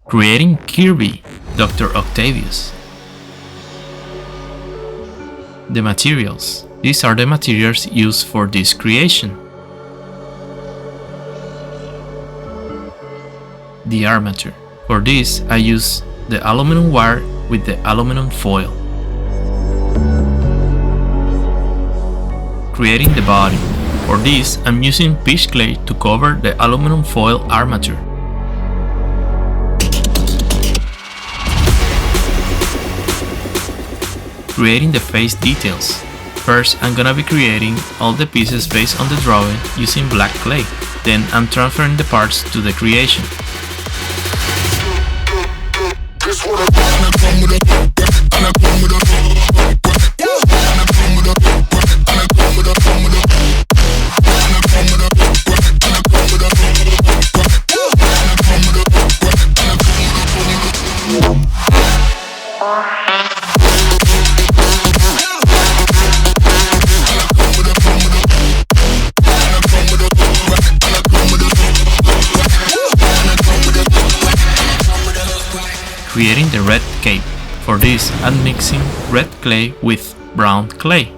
Creating Kirby, Dr. Octavius. The materials. These are the materials used for this creation. The armature. For this, I use the aluminum wire with the aluminum foil. Creating the body. For this, I'm using pitch clay to cover the aluminum foil armature. Creating the face details. First, I'm gonna be creating all the pieces based on the drawing using black clay. Then I'm transferring the parts to the creation. Creating the red cape. For this, I'm mixing red clay with brown clay.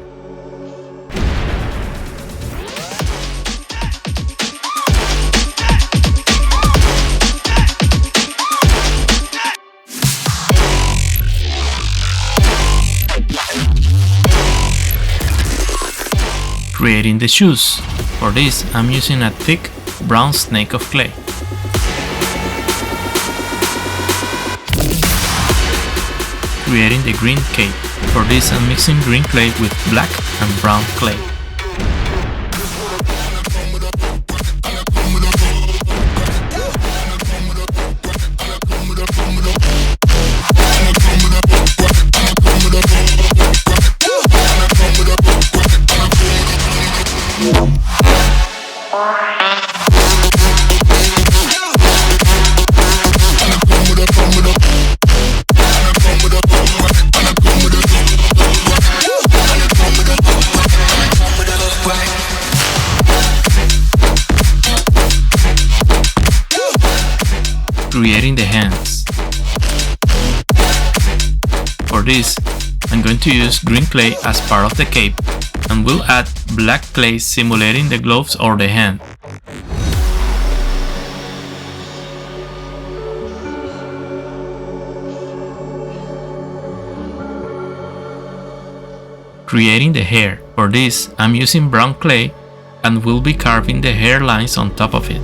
Creating the shoes. For this, I'm using a thick brown snake of clay. Creating the green cape. For this, I'm mixing green clay with black and brown clay. Creating the hands. For this, I'm going to use green clay as part of the cape and will add black clay simulating the gloves or the hand. Creating the hair. For this, I'm using brown clay and will be carving the hair lines on top of it.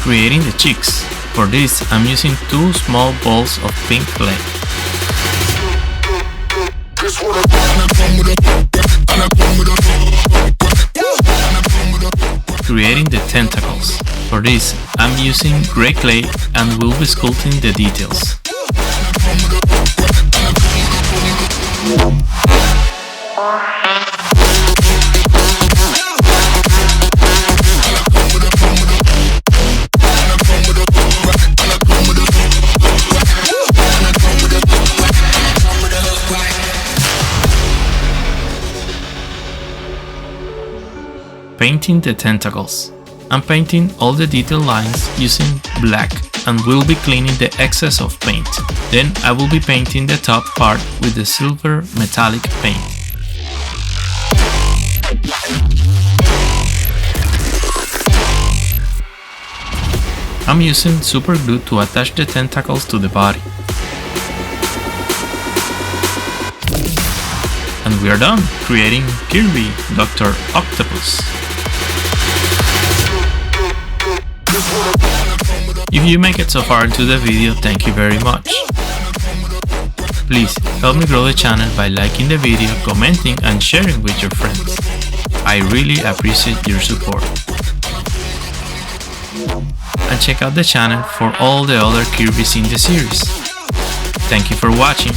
Creating the cheeks. For this, I'm using 2 small balls of pink clay. Creating the tentacles. For this, I'm using gray clay and will be sculpting the details. Painting the tentacles. I'm painting all the detail lines using black and will be cleaning the excess of paint. Then I will be painting the top part with the silver metallic paint. I'm using super glue to attach the tentacles to the body. And we are done creating Kirby, Dr. Octopus. If you make it so far into the video, thank you very much. Please help me grow the channel by liking the video, commenting and sharing with your friends. I really appreciate your support. And check out the channel for all the other Kirbys in the series. Thank you for watching.